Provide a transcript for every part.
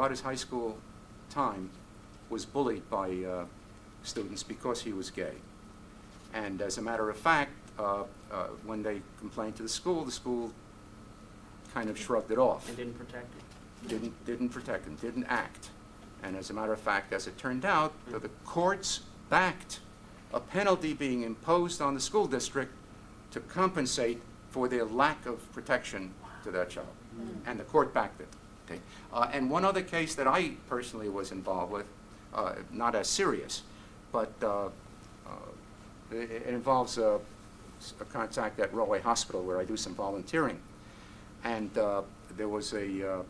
throughout his high school time, was bullied by students because he was gay. And as a matter of fact, when they complained to the school kind of shrugged it off. And didn't protect him. Didn't protect him, didn't act. And as a matter of fact, as it turned out, the courts backed a penalty being imposed on the school district to compensate for their lack of protection to that child. And the court backed it. Okay. And one other case that I personally was involved with, not as serious, but it involves a contact at Rollway Hospital where I do some volunteering. And there was a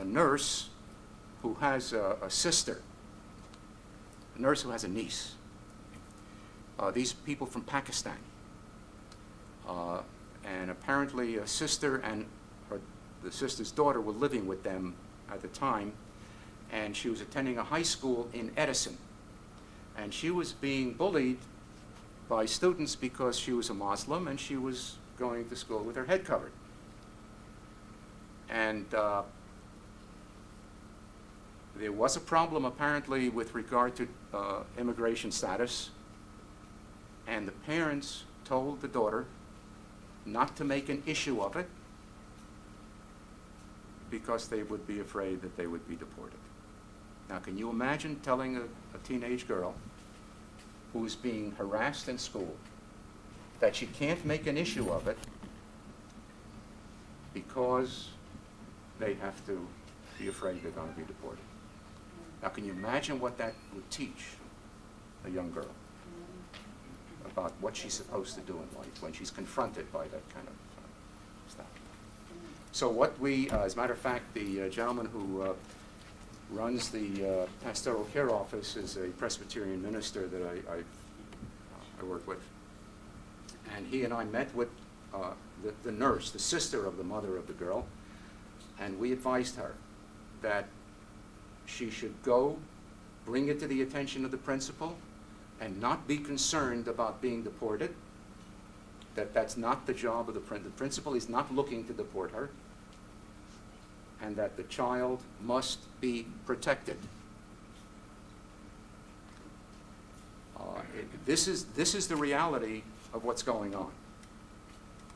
nurse who has a sister, a nurse who has a niece. These people from Pakistan. And apparently a sister and the sister's daughter were living with them at the time, and she was attending a high school in Edison. And she was being bullied by students because she was a Muslim and she was going to school with her head covered. And there was a problem apparently with regard to immigration status, and the parents told the daughter not to make an issue of it because they would be afraid that they would be deported. Now, can you imagine telling a teenage girl who's being harassed in school that she can't make an issue of it because they have to be afraid they're going to be deported? Now, can you imagine what that would teach a young girl about what she's supposed to do in life when she's confronted by that kind of stuff? So what we, as a matter of fact, the gentleman who runs the pastoral care office is a Presbyterian minister that I work with. And he and I met with the nurse, the sister of the mother of the girl, and we advised her that she should go, bring it to the attention of the principal, and not be concerned about being deported, that that's not the job of the principal is not looking to deport her, and that the child must be protected. This is the reality of what's going on,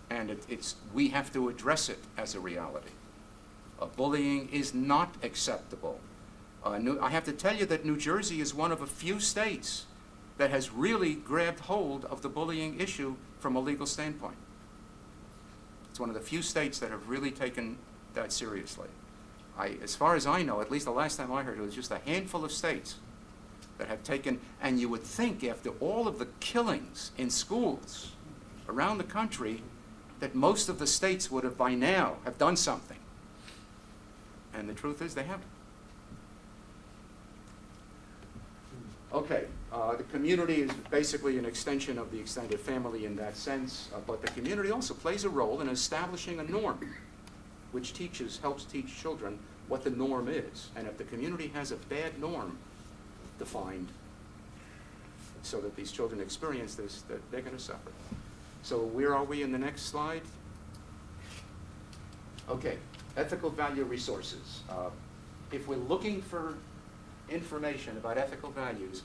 and we have to address it as a reality. Bullying is not acceptable. I have to tell you that New Jersey is one of a few states that has really grabbed hold of the bullying issue from a legal standpoint. It's one of the few states that have really taken that seriously. As far as I know, at least the last time I heard, it was just a handful of states that have taken, and you would think after all of the killings in schools around the country that most of the states would have by now have done something. And the truth is they haven't. Okay, the community is basically an extension of the extended family in that sense, but the community also plays a role in establishing a norm, which helps teach children what the norm is. And if the community has a bad norm defined so that these children experience this, that they're going to suffer. So where are we in the next slide? Okay, ethical value resources. If we're looking for information about ethical values,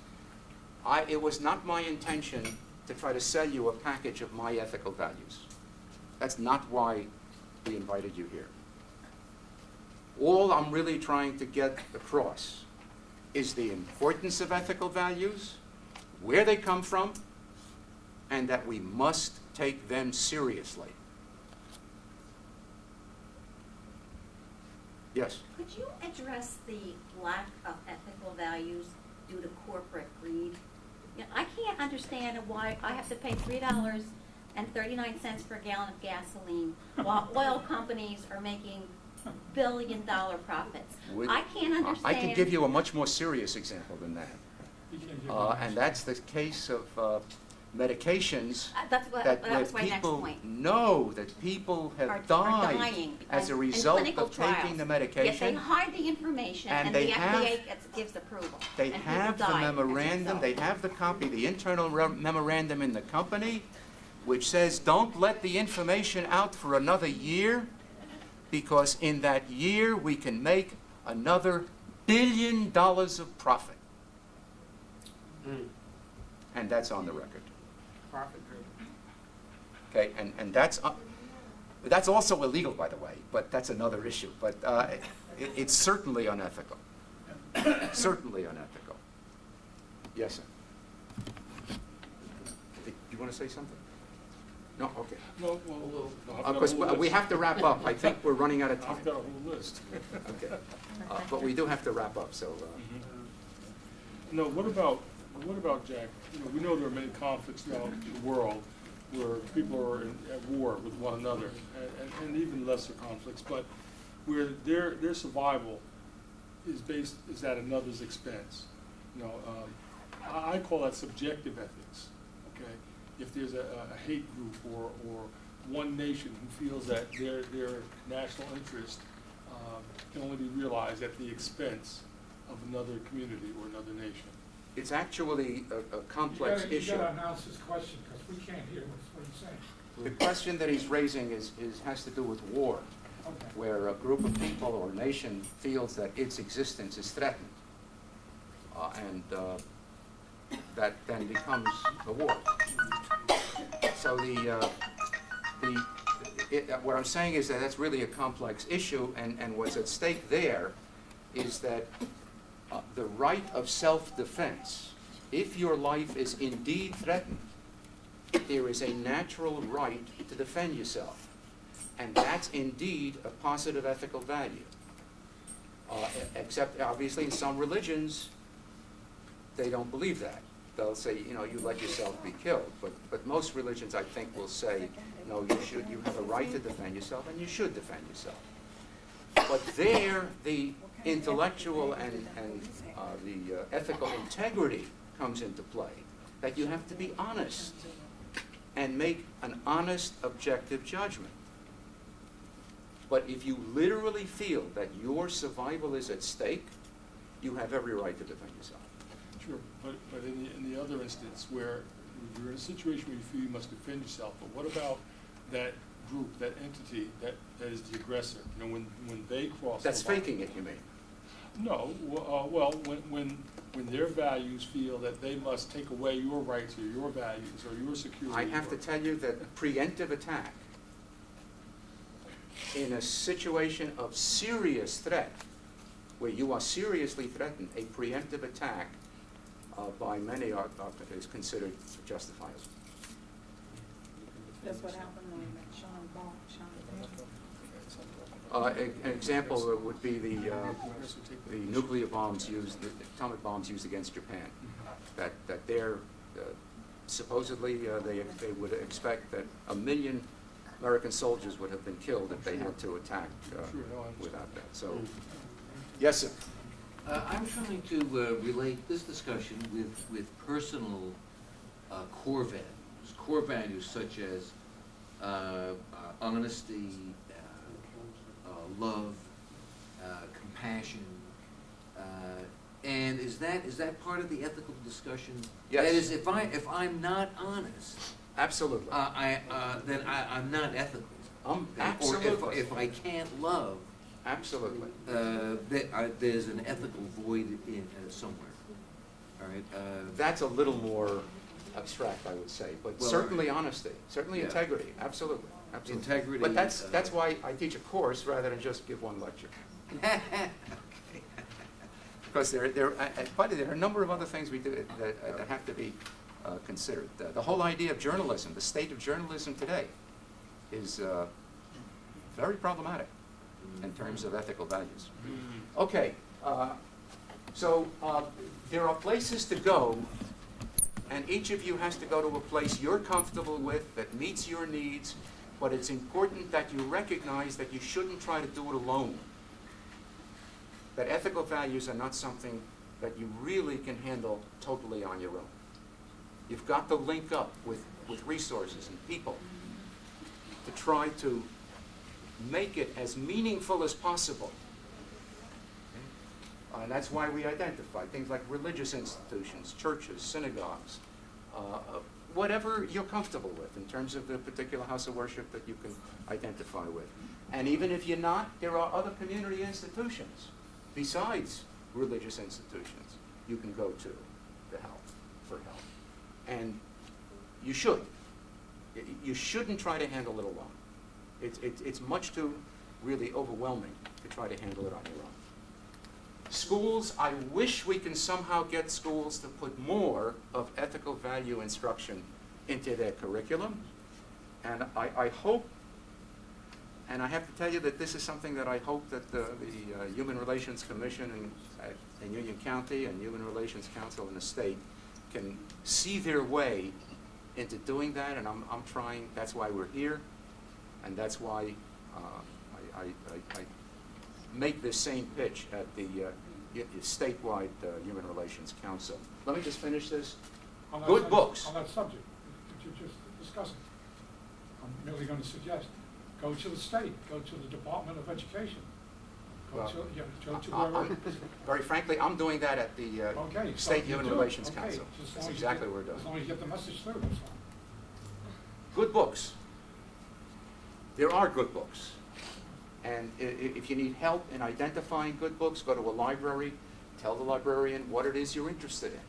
it was not my intention to try to sell you a package of my ethical values. That's not why we invited you here. All I'm really trying to get across is the importance of ethical values, where they come from, and that we must take them seriously. Yes? Could you address the lack of ethical values due to corporate greed? You know, I can't understand why I have to pay $3.39 per gallon of gasoline while oil companies are making billion-dollar profits. I can't understand. I can give you a much more serious example than that. And that's the case of medications that was my next people point. know that people have died as a result of taking the medication. Yet they hide the information, and the FDA gives approval. They have the memorandum, they have the copy, the internal memorandum in the company, which says don't let the information out for another year, because in that year we can make another billion of profit. Mm. And that's on the record. Profit driven. Okay, and that's also illegal, by the way, but that's another issue. But it's certainly unethical. Certainly unethical. Yes, sir. Do you want to say something? No? Okay. No, well, no, I've got a Because whole we list. have to wrap up. I think we're running out of time. I've got a whole list. Okay. But we do have to wrap up, so. No, what about Jack? You know, we know there are many conflicts throughout the world where people are at war with one another, and even lesser conflicts, but where their survival is at another's expense. You know, I call that subjective ethics. Okay, if there's a hate group or one nation who feels that their national interest can only be realized at the expense of another community or another nation. It's actually a complex issue. You gotta announce his question, because we can't hear what he's saying. The question that he's raising has to do with war, Okay. where a group of people or nation feels that its existence is threatened. And that then becomes a war. So what I'm saying is that that's really a complex issue, and what's at stake there is that the right of self-defense, if your life is indeed threatened, there is a natural right to defend yourself. And that's indeed a positive ethical value. Except, obviously, in some religions, they don't believe that. They'll say, you know, you let yourself be killed. But most religions, I think, will say, no, you have a right to defend yourself, and you should defend yourself. But there, the intellectual and the ethical integrity comes into play, that you have to be honest and make an honest, objective judgment. But if you literally feel that your survival is at stake, you have every right to defend yourself. Sure, but in the other instance where you're in a situation where you feel you must defend yourself, but what about that group, that entity that is the aggressor? You know, when they cross That's the line. faking it, you mean? No, well, when their values feel that they must take away your rights or your values or your security. I have to tell you that preemptive attack in a situation of serious threat, where you are seriously threatened, a preemptive attack by many is considered justifiable. That's what happened when Sean Ball. An example would be the nuclear bombs used, the atomic bombs used against Japan. That they're supposedly they would expect that 1 million American soldiers would have been killed if they had to attack without that. So, yes, sir. I'm trying to relate this discussion with personal core values such as honesty, love, compassion, and is that part of the ethical discussion? Yes. That is, if I'm not honest, Absolutely. then I'm not ethical. Absolutely. Or if I can't love, Absolutely. there's an ethical void in somewhere. All right. That's a little more abstract, I would say, but Well, certainly honesty, certainly yeah. integrity, absolutely, absolutely. Integrity, But that's why I teach a course rather than just give one lecture. Because there are a number of other things we do that have to be considered. The whole idea of journalism, the state of journalism today, is very problematic in terms of ethical values. Okay, so there are places to go, and each of you has to go to a place you're comfortable with, that meets your needs, but it's important that you recognize that you shouldn't try to do it alone. That ethical values are not something that you really can handle totally on your own. You've got to link up with resources and people to try to make it as meaningful as possible. And that's why we identify things like religious institutions, churches, synagogues, whatever you're comfortable with in terms of the particular house of worship that you can identify with. And even if you're not, there are other community institutions besides religious institutions you can go to for help. And you should. You shouldn't try to handle it alone. It's much too really overwhelming to try to handle it on your own. Schools, I wish we can somehow get schools to put more of ethical value instruction into their curriculum. And I hope, and I have to tell you that this is something that I hope that the Human Relations Commission in Union County and Human Relations Council in the state can see their way into doing that, and I'm trying. That's why we're here, and that's why I make this same pitch at the statewide Human Relations Council. Let me just finish this. Good books. On that subject that you're just discussing, I'm merely going to suggest, go to the state, go to the Department of Education. Go to wherever. Very frankly, I'm doing that at the Okay, so State you Human do it. Relations Okay, Council. just as That's long as you exactly get- what we're doing. As long as you get the message through, that's fine. Good books. There are good books. And if you need help in identifying good books, go to a library, tell the librarian what it is you're interested in.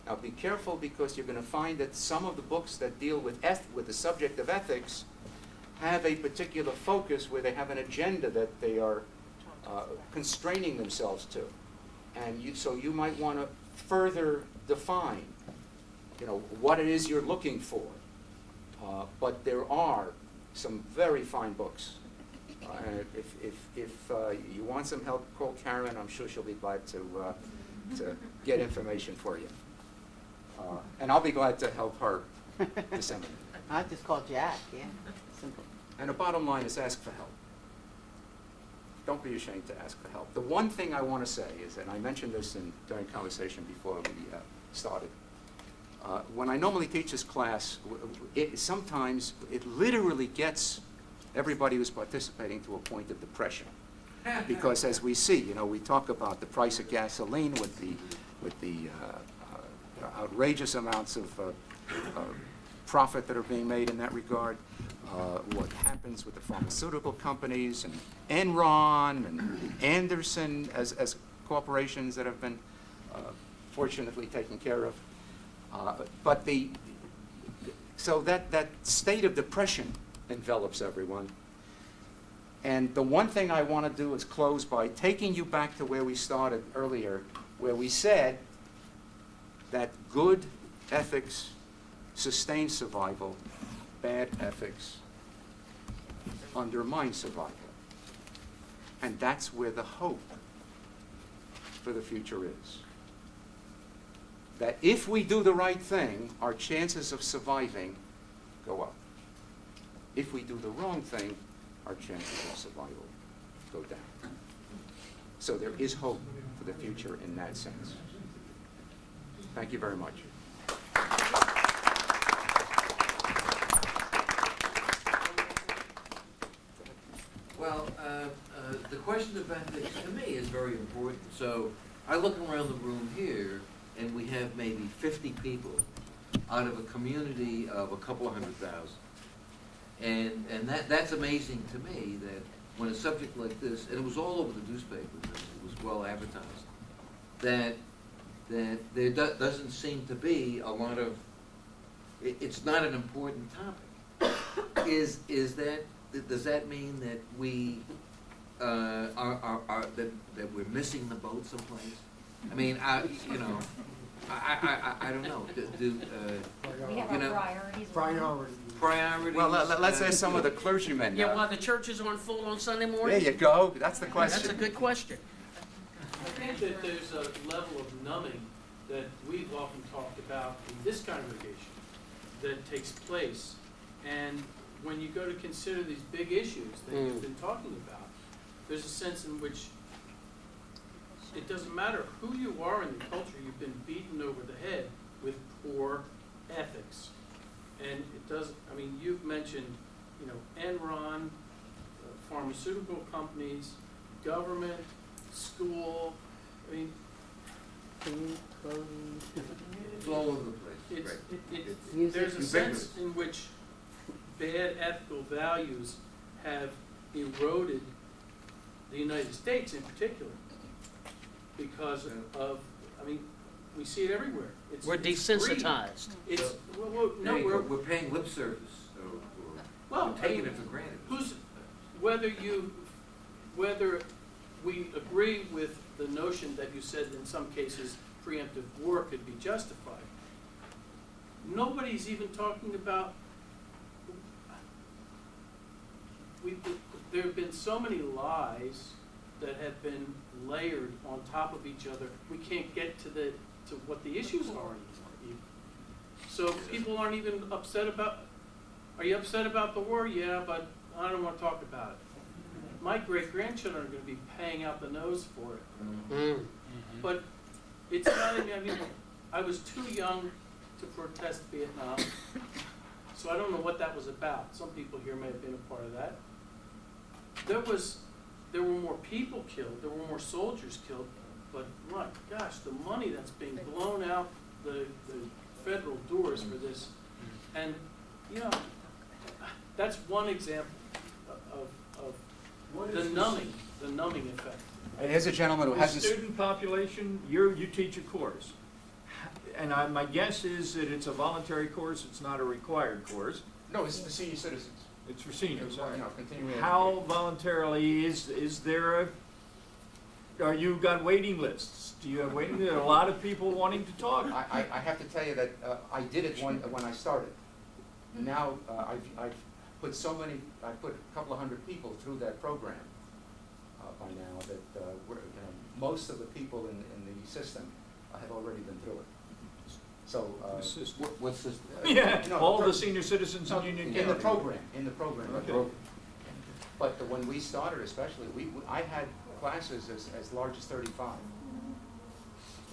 Now be careful, because you're going to find that some of the books that deal with the subject of ethics have a particular focus where they have an agenda that they are constraining themselves to. And so you might want to further define, what it is you're looking for. But there are some very fine books. If you want some help, call Karen. I'm sure she'll be glad to get information for you. And I'll be glad to help her disseminate. I just call Jack, yeah, simple. And the bottom line is ask for help. Don't be ashamed to ask for help. The one thing I want to say is, and I mentioned this during conversation before we started, when I normally teach this class, sometimes it literally gets everybody who's participating to a point of depression. Because as we see, we talk about the price of gasoline with the outrageous amounts of profit that are being made in that regard, what happens with the pharmaceutical companies and Enron and Anderson as corporations that have been fortunately taken care of. So that state of depression envelops everyone. And the one thing I want to do is close by taking you back to where we started earlier, where we said that good ethics sustain survival, bad ethics undermine survival. And that's where the hope for the future is. That if we do the right thing, our chances of surviving go up. If we do the wrong thing, our chances of survival go down. So there is hope for the future in that sense. Thank you very much. Well, the question of ethics to me is very important. So I look around the room here, and we have maybe 50 people out of a community of a couple of 100,000. And that's amazing to me, that when a subject like this, and it was all over the newspapers, and it was well advertised, that there doesn't seem to be a lot of, it's not an important topic. Does that mean that we that we're missing the boat someplace? I mean, I don't know. We have our priorities. Priorities. Well, let's ask some of the clergymen. Yeah, well, the churches aren't full on Sunday There morning? you go. That's the That's question. a good question. I think that there's a level of numbing that we've often talked about in this congregation that takes place. And when you go to consider these big issues that you've been talking about, there's a sense in which it doesn't matter who you are in the culture, you've been beaten over the head with poor ethics. And it does, I mean, you've mentioned, Enron, pharmaceutical companies, government, school, I mean, It's all over the place. Right. there's a sense in which bad ethical values have eroded the United States in particular. because of, I mean, we see it everywhere. We're It's free. desensitized. It's, no, There you go. we're, We're paying lip service, or well, we're taking it for granted. Whether we agree with the notion that you said in some cases preemptive war could be justified, nobody's even talking about, there have been so many lies that have been layered on top of each other, we can't get to what the issues are anymore. So people aren't even upset about, are you upset about the war? Yeah, but I don't want to talk about it. My great-grandchildren are going to be paying out the nose for it. Mm. But it's not, I mean, I was too young to protest Vietnam, so I don't know what that was about. Some people here may have been a part of that. There were more people killed, there were more soldiers killed, but my gosh, the money that's being blown out the federal doors for this. And, you know, that's one example of the numbing effect. And here's a gentleman who The hasn't. student population, you teach a course. And my guess is that it's a voluntary course, it's not a required course. No, it's the senior citizens. It's for seniors. You know, continuing How education. voluntarily is there are you got waiting lists? Do you have waiting lists? There are a lot of people wanting to talk. I have to tell you that I did it when I started. Now I've put I put a couple of hundred people through that program by now that most of the people in the system have already been through it. So What's this? Yeah, no, all the the senior citizens in Union County. in the program. Okay. But when we started, especially, I had classes as large as 35.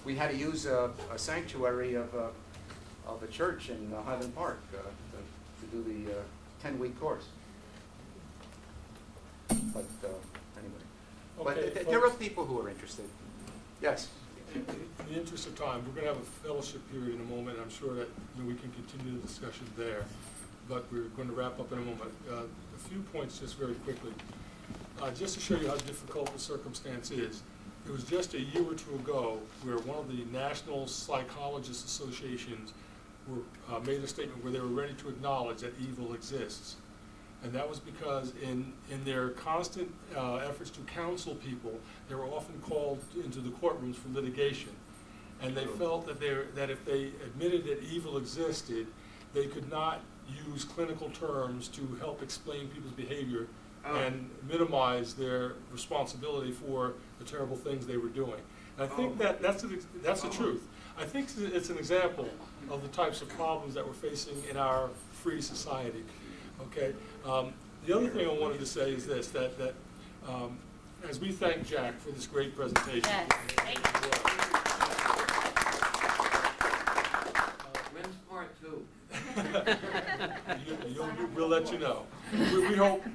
We had to use a sanctuary of a church in Highland Park to do the 10-week course. But anyway, Okay, but there are folks. people who are interested. Yes. In the interest of time, we're going to have a fellowship period in a moment. I'm sure that we can continue the discussion there, but we're going to wrap up in a moment. A few points just very quickly. Just to show you how difficult the circumstance is, it was just a year or two ago where one of the National Psychologists Associations made a statement where they were ready to acknowledge that evil exists. And that was because in their constant efforts to counsel people, they were often called into the courtrooms for litigation. And they felt that if they admitted that evil existed, they could not use clinical terms to help explain people's behavior and minimize their responsibility for the terrible things they were doing. And I think that's the truth. I think it's an example of the types of problems that we're facing in our free society. Okay. The other thing I wanted to say is this: that as we thank Jack for this great presentation. Yes, thank When's part two? We'll let you know.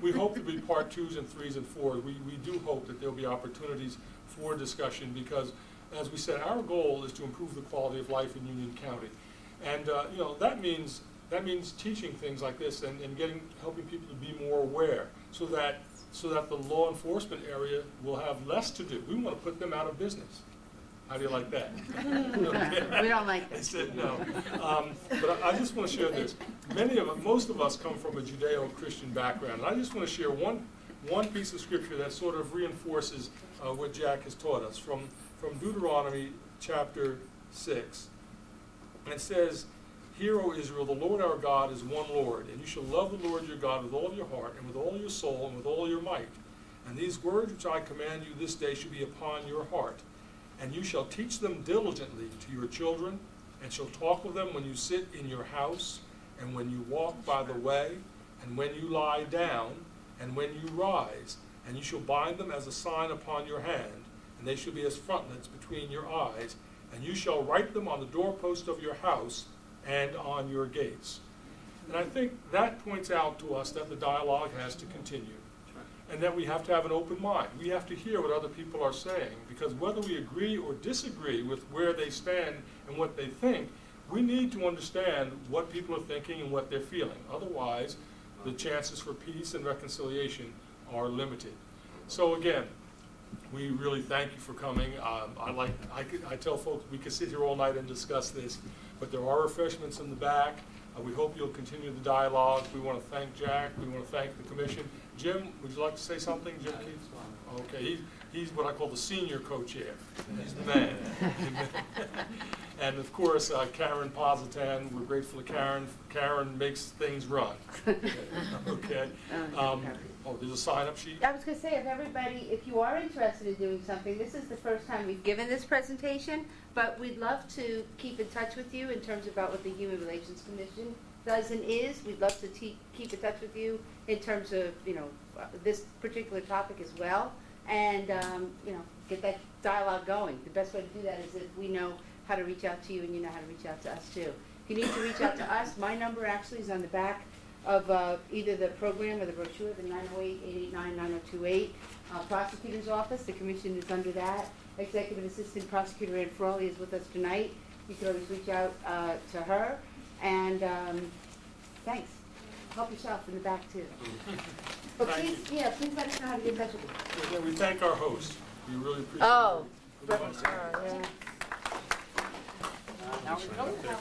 We hope to be part 2s and 3s and 4s. We do hope that there'll be opportunities for discussion because, as we said, our goal is to improve the quality of life in Union County, and that means teaching things like this and helping people to be more aware, so that the law enforcement area will have less to do. We want to put them out of business. How do you like that? We don't like They that. said no. But I just want to share this. Most of us come from a Judeo-Christian background, and I just want to share one piece of scripture that sort of reinforces what Jack has taught us from Deuteronomy chapter 6. And it says, "Hear, O Israel, the Lord our God is one Lord, and you shall love the Lord your God with all your heart, and with all your soul, and with all your might. And these words which I command you this day shall be upon your heart. And you shall teach them diligently to your children, and shall talk of them when you sit in your house, and when you walk by the way, and when you lie down, and when you rise. And you shall bind them as a sign upon your hand, and they shall be as frontlets between your eyes. And you shall write them on the doorpost of your house and on your gates." And I think that points out to us that the dialogue has to continue, and that we have to have an open mind. We have to hear what other people are saying, because whether we agree or disagree with where they stand and what they think, we need to understand what people are thinking and what they're feeling. Otherwise, the chances for peace and reconciliation are limited. So again, We really thank you for coming. I tell folks, we could sit here all night and discuss this, but there are refreshments in the back. We hope you'll continue the dialogue. We want to thank Jack. We want to thank the commission. Jim, would you like to say something? Jim Keith? Okay, he's what I call the senior co-chair. He's the man. And of course, Karen Positan, we're grateful to Karen. Karen makes things run. Okay. There's a sign-up sheet? I was gonna say, if you are interested in doing something, this is the first time we've given this presentation, but we'd love to keep in touch with you in terms about what the Human Relations Commission does and is. We'd love to keep in touch with you in terms of, this particular topic as well, and, get that dialogue going. The best way to do that is if we know how to reach out to you and you know how to reach out to us too. If you need to reach out to us, my number actually is on the back of either the program or the brochure, the 908-889-9028. Prosecutor's office, the commission is under that. Executive Assistant Prosecutor Ann Frawley is with us tonight. You can always reach out to her. And thanks. Help yourself in the back too. But Thank please let us know how to get in touch with you. We thank our host. We really appreciate it. Oh, Goodbye. yeah.